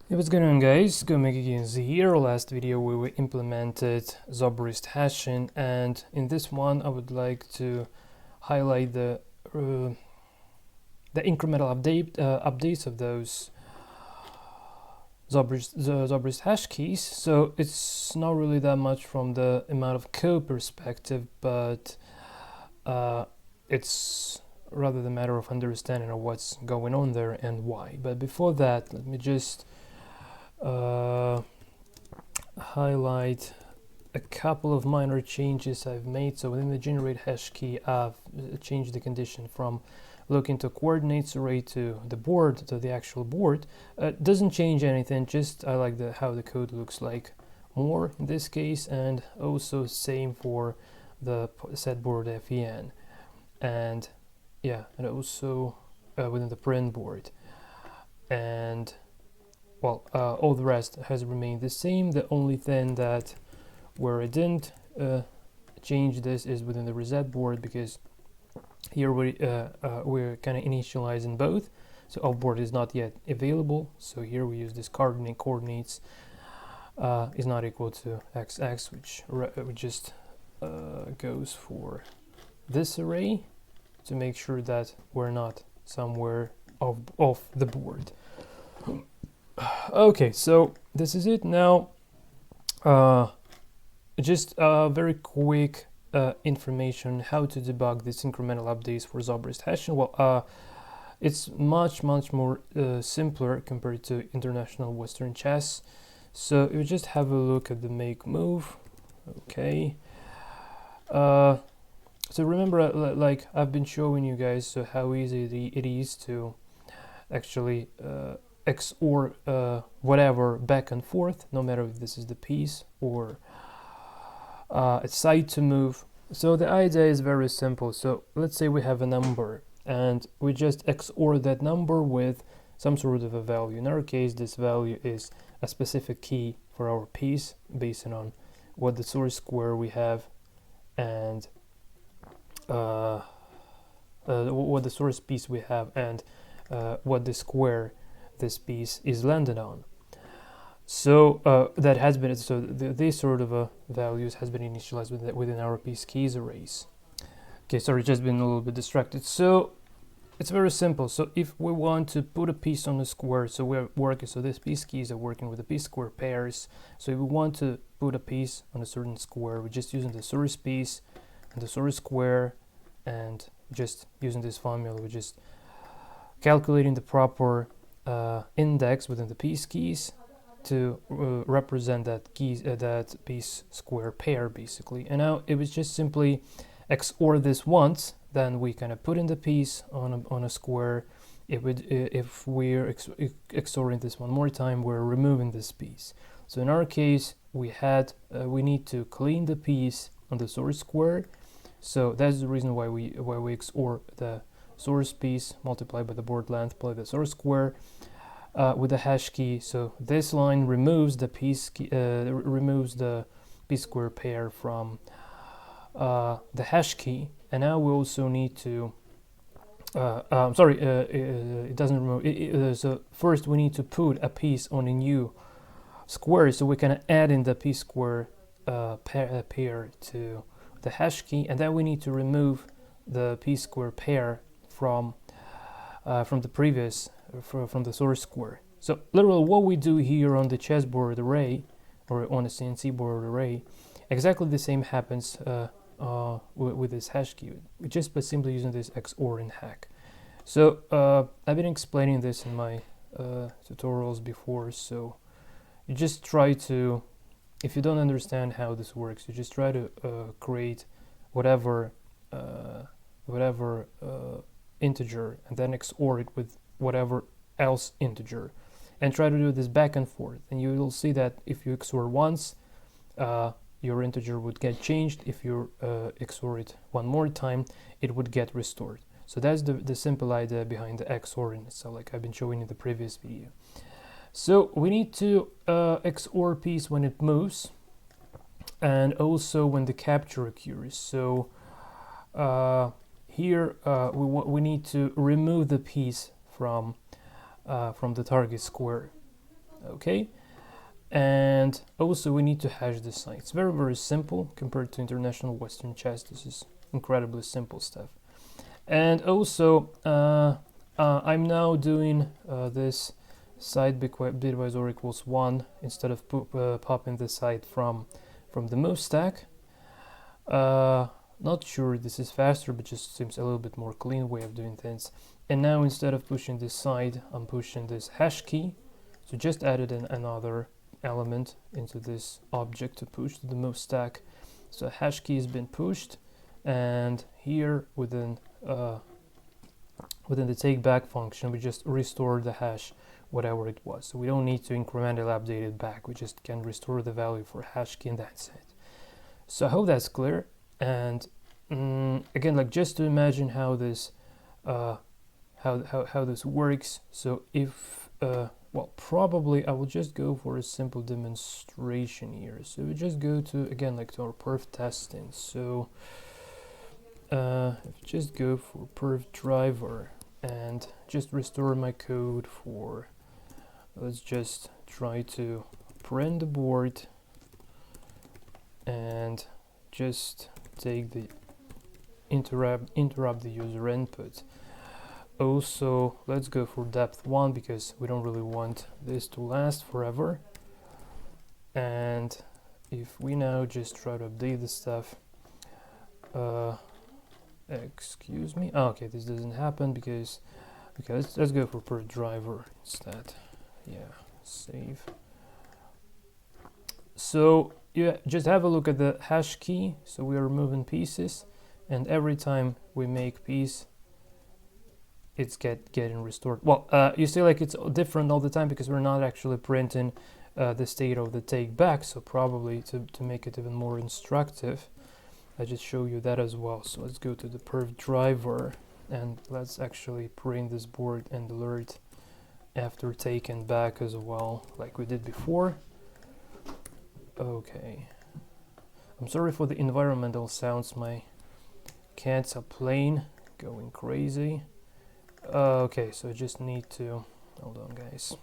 Hey, what's going on, guys? GoMegaGames here. Last video we implemented Zobrist hashing, and in this one I would like to highlight the incremental updates of those Zobrist hash keys. So it's not really that much from the amount of code perspective, but it's rather the matter of understanding of what's going on there and why. But before that, let me just highlight a couple of minor changes I've made. So within the generate hash key, I've changed the condition from looking to coordinates array to the board, to the actual board. Doesn't change anything, just I like how the code looks like more in this case, and also same for the set board FEN, and yeah, and also within the print board, and well, all the rest has remained the same. The only thing that where I didn't change this is within the reset board, because here we're kind of initializing both, so off board is not yet available. So here we use this coordinates is not equal to xx, which just goes for this array to make sure that we're not somewhere off the board. Okay, so this is it now. Just very quick information how to debug these incremental updates for Zobrist hashing. Well, it's much more simpler compared to international Western chess. So you just have a look at the make move. Okay. So remember, like I've been showing you guys, so how easy it is to actually XOR whatever back and forth, no matter if this is the piece or a side to move. So the idea is very simple. So let's say we have a number and we just XOR that number with some sort of a value. In our case, this value is a specific key for our piece based on what the source square we have and what the source piece we have and what the square this piece is landed on. So that has been, so these sort of values has been initialized within our piece keys arrays. Okay, sorry, just been a little bit distracted. So it's very simple. So if we want to put a piece on a square, so we're working, so these piece keys are working with the piece square pairs. So if we want to put a piece on a certain square, we're just using the source piece and the source square, and just using this formula, we're just calculating the proper index within the piece keys to represent that piece square pair basically. And now it was just simply XOR this once, then we kind of put in the piece on a square. It would, if we're XORing this one more time, we're removing this piece. So in our case, we need to clean the piece on the source square. So that's the reason why we XOR the source piece multiplied by the board length plus the source square with the hash key. So this line removes the piece square pair from the hash key, and now we also need to it doesn't remove so first we need to put a piece on a new square, so we can add in the piece square pair to the hash key, and then we need to remove the piece square pair from the previous from the source square. So literally what we do here on the chessboard array or on a CNC board array, exactly the same happens with this hash key, just by simply using this XOR in hack. So I've been explaining this in my tutorials before, so you just try to, if you don't understand how this works, you just try to create whatever integer and then XOR it with whatever else integer, and try to do this back and forth, and you will see that if you XOR once, your integer would get changed. If you XOR it one more time, it would get restored. So that's the simple idea behind the XORing, so like I've been showing in the previous video. So we need to XOR piece when it moves, and also when the capture occurs. So here we need to remove the piece from the target square. Okay, and also we need to hash the site. It's very, very simple compared to international Western chess. This is incredibly simple stuff. And also I'm now doing this site bitwise or equals 1 instead of popping the site from the move stack. Not sure this is faster, but just seems a little bit more clean way of doing things. And now instead of pushing this side, I'm pushing this hash key. So just added another element into this object to push to the move stack. So hash key has been pushed, and here within the take back function we just restore the hash whatever it was. So we don't need to incrementally update it back, we just can restore the value for hash key and that's it. So I hope that's clear. And again, like just to imagine how this how this works. So if well, probably I will just go for a simple demonstration here. So we just go to, again, like to our perf testing. So just go for perf driver and just restore my code for, let's just try to print the board and just take the interrupt the user input. Also, let's go for depth 1 because we don't really want this to last forever. And if we now just try to update the stuff, excuse me, okay, this doesn't happen because, okay, let's go for per driver instead. Yeah, save. So yeah, just have a look at the hash key. So we are removing pieces, and every time we make piece, it's getting restored. Well, you see, like it's different all the time because we're not actually printing the state of the take back. So probably to make it even more instructive, I just show you that as well. So let's go to the perf driver and let's actually print this board and alert after taking back as well, like we did before. Okay, I'm sorry for the environmental sounds. My cats are playing, going crazy. Okay, so I just need to, hold on guys,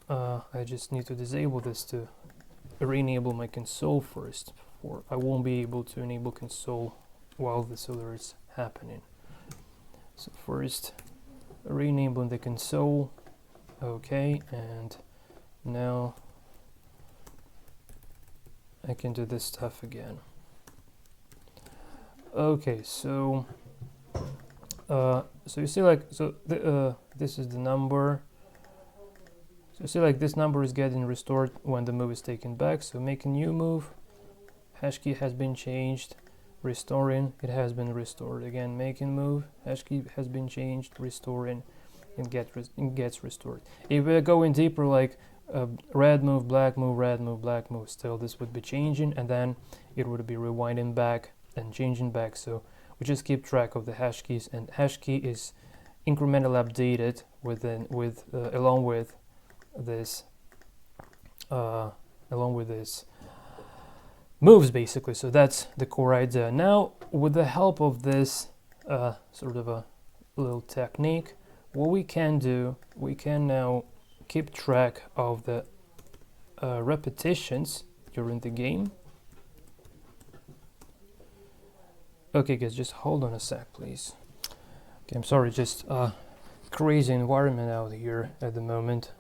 I just need to disable this to re-enable my console first, or I won't be able to enable console while this alert is happening. So first re-enabling the console. Okay, and now I can do this stuff again. Okay, so so you see, like, so this is the number. So you see, like, this number is getting restored when the move is taken back. So make a new move, hash key has been changed, restoring, it has been restored. Again, making move, hash key has been changed, restoring, and gets restored. If we're going deeper, like red move, black move, red move, black move, still this would be changing, and then it would be rewinding back and changing back. So we just keep track of the hash keys, and hash key is incrementally updated along with this moves, basically. So that's the core idea. Now, with the help of this sort of a little technique, what we can do, we can now keep track of the repetitions during the game. Okay guys, just hold on a sec please. Okay, I'm sorry, just crazy environment out here at the moment.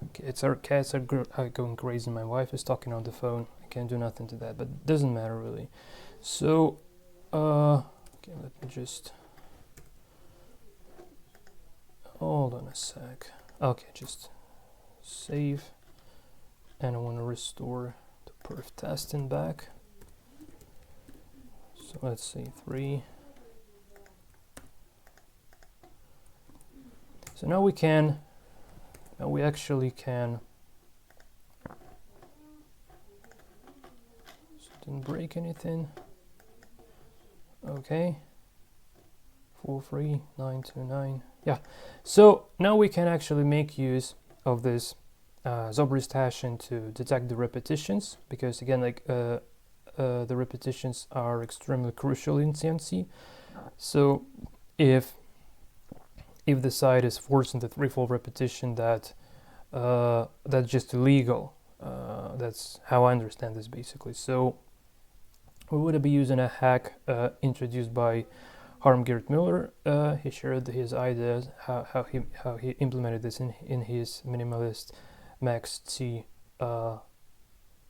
Our cats are going crazy, my wife is talking on the phone, I can't do nothing to that, but it doesn't matter really. So okay, let me just hold on a sec. Okay, just save, and I want to restore the perf testing back. So let's see, 3. So now we actually can, so didn't break anything. Okay, 43929. Yeah, so now we can actually make use of this Zobrist hashing to detect the repetitions, because again, like the repetitions are extremely crucial in Xiangqi. So if the site is forcing the threefold repetition that that's just illegal. That's how I understand this basically. So we would be using a hack introduced by Harm-Gert Müller. He shared his ideas how he implemented this in his minimalist max-C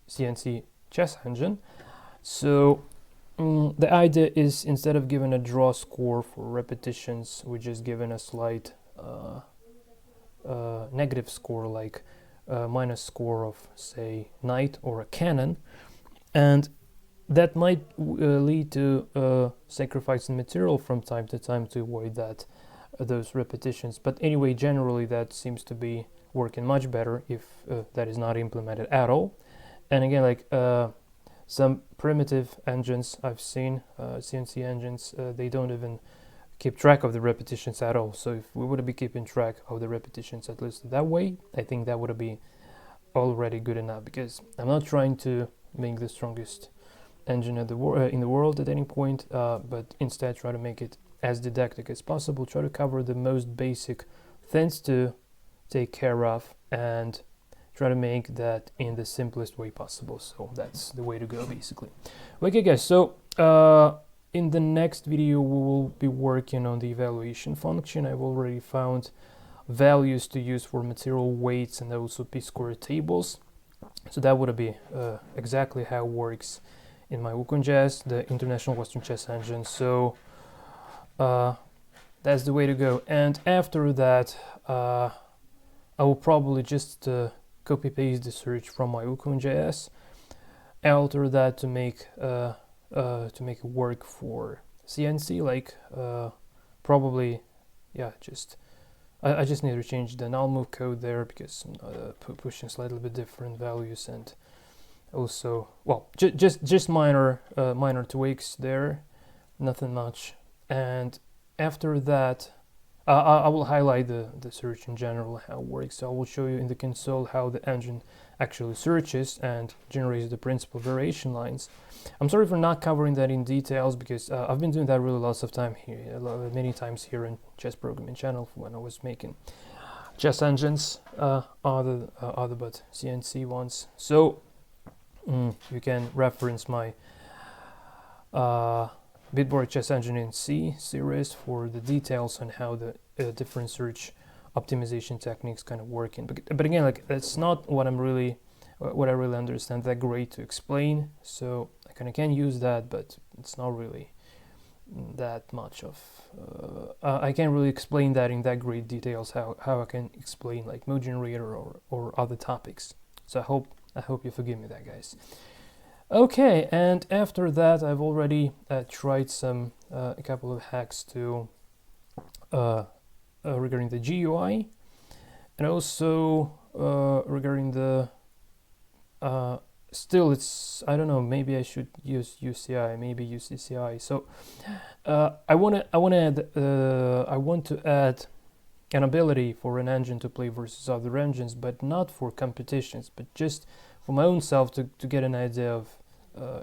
CNC chess engine. So the idea is, instead of giving a draw score for repetitions, we're just given a slight negative score, like minus score of, say, knight or a cannon, and that might lead to sacrificing material from time to time to avoid those repetitions. But anyway, generally that seems to be working much better if that is not implemented at all. And again, like some primitive engines I've seen, CNC engines, they don't even keep track of the repetitions at all. So if we would be keeping track of the repetitions, at least that way, I think that would be already good enough, because I'm not trying to make the strongest engine in the world at any point, but instead try to make it as didactic as possible, try to cover the most basic things to take care of, and try to make that in the simplest way possible. So that's the way to go, basically. Okay guys, so in the next video we will be working on the evaluation function. I've already found values to use for material weights and also p-square tables, so that would be exactly how it works in my WukongJS, the International Western Chess Engine. So that's the way to go. And after that, I will probably just copy paste the search from my WukongJS, alter that to make it work for CNC. Like probably, yeah, I just need to change the null move code there, because pushing slightly bit different values, and also, well, just minor tweaks there, nothing much. And after that, I will highlight the search in general, how it works. So I will show you in the console how the engine actually searches and generates the principal variation lines. I'm sorry for not covering that in details, because I've been doing that really lots of time here, many times here in Chess Programming channel when I was making chess engines, other but CNC ones. So you can reference my Bitboard Chess Engine in C series for the details on how the different search optimization techniques kind of working. But again, like, that's not what I really understand that great to explain. So I kind of can use that, but it's not really that much of. I can't really explain that in that great details. How I can explain like mode generator or other topics. So I hope you forgive me that, guys. Okay, and after that, I've already tried a couple of hacks to regarding the GUI, and also regarding the still, it's, I don't know, maybe I should use UCI, maybe use CCI. So I want to add an ability for an engine to play versus other engines, but not for competitions, but just for my own self to get an idea of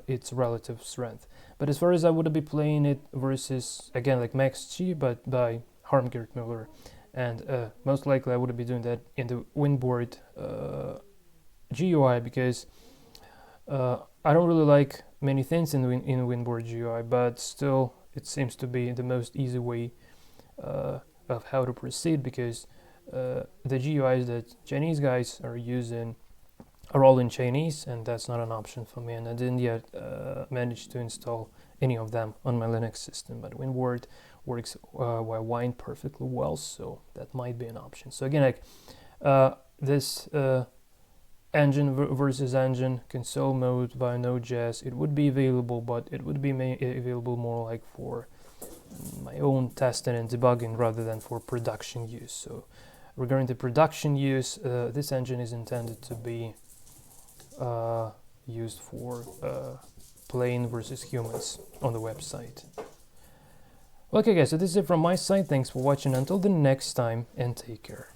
its relative strength. But as far as I would be playing it versus, again, like max-G, but by Harm-Gert Müller, and most likely I would be doing that in the Winboard GUI, because I don't really like many things in Winboard GUI, but still it seems to be the most easy way of how to proceed, because the GUIs that Chinese guys are using are all in Chinese, and that's not an option for me, and I didn't yet manage to install any of them on my Linux system. But Winboard works while Wine perfectly well, so that might be an option. So again, like this engine versus engine console mode via Node.js, it would be available, but it would be available more like for my own testing and debugging rather than for production use. So regarding the production use, this engine is intended to be used for playing versus humans on the website. Okay guys, so this is it from my side. Thanks for watching. Until the next time, and take care.